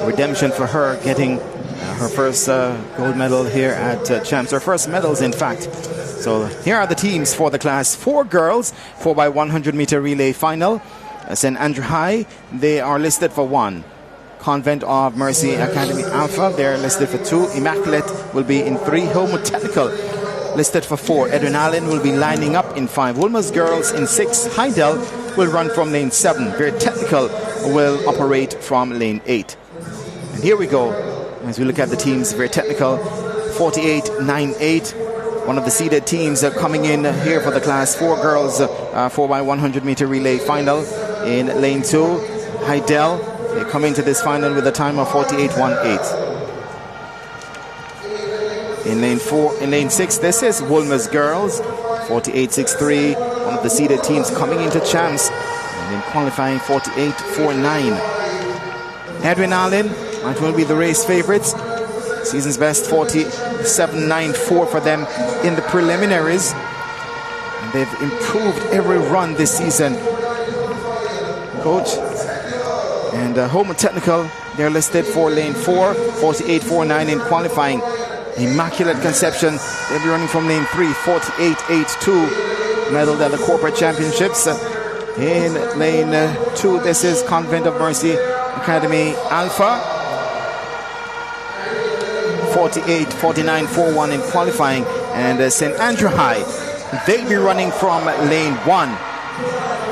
redemption for her, getting her first gold medal here at Champs, her first medals in fact. So here are the teams for the Class 4 girls 4x100 relay final. St. Andrew High, they are listed for 1. Convent of Mercy Academy Alpha, they're listed for 2. Immaculate will be in 3. Homo Technical listed for 4. Edwin Allen will be lining up in 5. Wolmer's Girls in 6. Heidel will run from lane 7. Very Technical will operate from lane 8. And here we go as we look at the teams. Very Technical 48.98. One of the seeded teams coming in here for the Class 4 girls 4x100 relay final in lane 2. Heidel, they come into this final with a time of 48.18. In lane 6, this is Wolmer's Girls 48.63. One of the seeded teams coming into Champs and in qualifying 48.49. Edwin Allen might well be the race favorites. Season's best 47.94 for them in the preliminaries. And they've improved every run this season, coach. And Homo Technical, they're listed for lane 4, 48.49 in qualifying. Immaculate Conception, they'll be running from lane 3, 48.82. Medaled at the Corporate Championships. In lane 2, this is Convent of Mercy Academy Alpha. 48.49.41 in qualifying. And St. Andrew High, they'll be running from lane 1.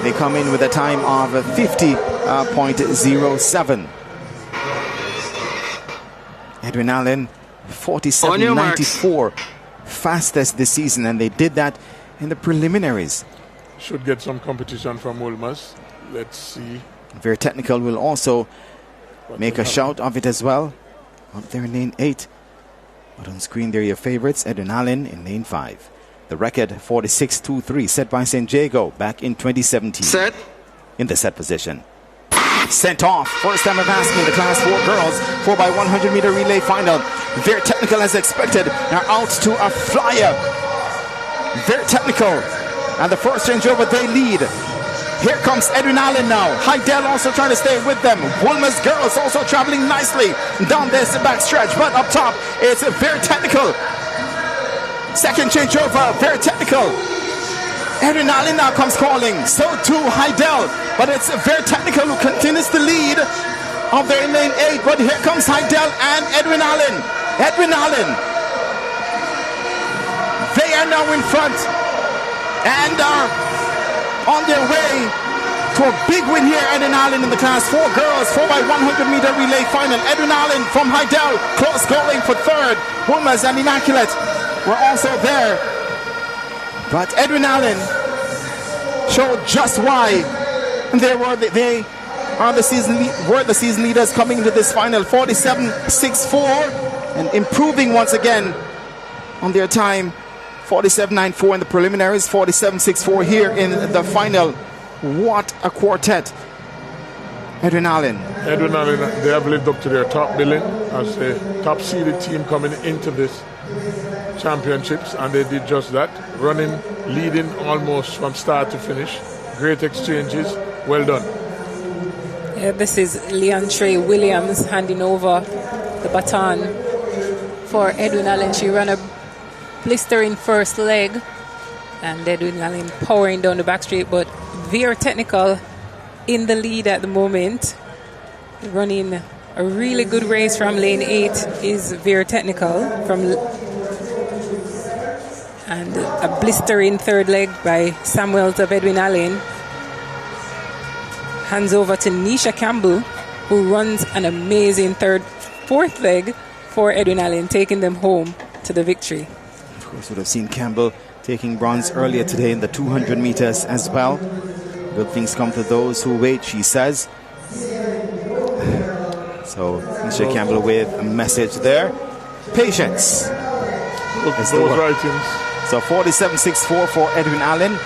They come in with a time of 50.07. Edwin Allen, 47.94, fastest this season, and they did that in the preliminaries. Should get some competition from Wolmer's. Let's see. Very Technical will also make a shout of it as well. Up there in lane 8. But on screen, they're your favorites. Edwin Allen in lane 5. The record 46.23 set by St. Jago back in 2017. Set. In the set position. Sent off. First time of asking the Class 4 girls 4x100 relay final. Very Technical as expected. Now out to a flyer. Very Technical. And the first changeover, they lead. Here comes Edwin Allen now. Heidel also trying to stay with them. Wolmer's Girls also traveling nicely down this backstretch. But up top, it's Very Technical. Second changeover, Very Technical. Edwin Allen now comes calling. So too Heidel. But it's Very Technical who continues to lead of their lane 8. But here comes Heidel and Edwin Allen. Edwin Allen. They are now in front and are on their way to a big win here. Edwin Allen in the Class 4 girls 4x100 relay final. Edwin Allen from Heidel, close going for 3rd. Wolmer's and Immaculate were also there. But Edwin Allen showed just why they are the season leaders coming into this final. 47.64 and improving once again on their time. 47.94 in the preliminaries, 47.64 here in the final. What a quartet. Edwin Allen. Edwin Allen, they have lived up to their top billing as a top seeded team coming into this championships, and they did just that, running, leading almost from start to finish. Great exchanges, well done. Yeah, this is Leantre Williams handing over the baton for Edwin Allen. She ran a blistering first leg, and Edwin Allen powering down the back straight, but Very Technical in the lead at the moment, running a really good race from lane 8 is Very Technical and a blistering third leg by Samuels of Edwin Allen. Hands over to Nisha Campbell, who runs an amazing fourth leg for Edwin Allen, taking them home to the victory. Of course, would have seen Campbell taking bronze earlier today in the 200 meters as well. Good things come to those who wait, she says. So, Nisha Campbell with a message there. Patience. Those writings. So 47.64 for Edwin Allen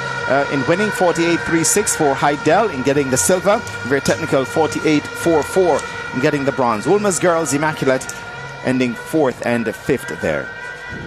in winning, 48.36 for Heidel in getting the silver. Very Technical 48.44 in getting the bronze. Wolmer's Girls Immaculate ending 4th and 5th there.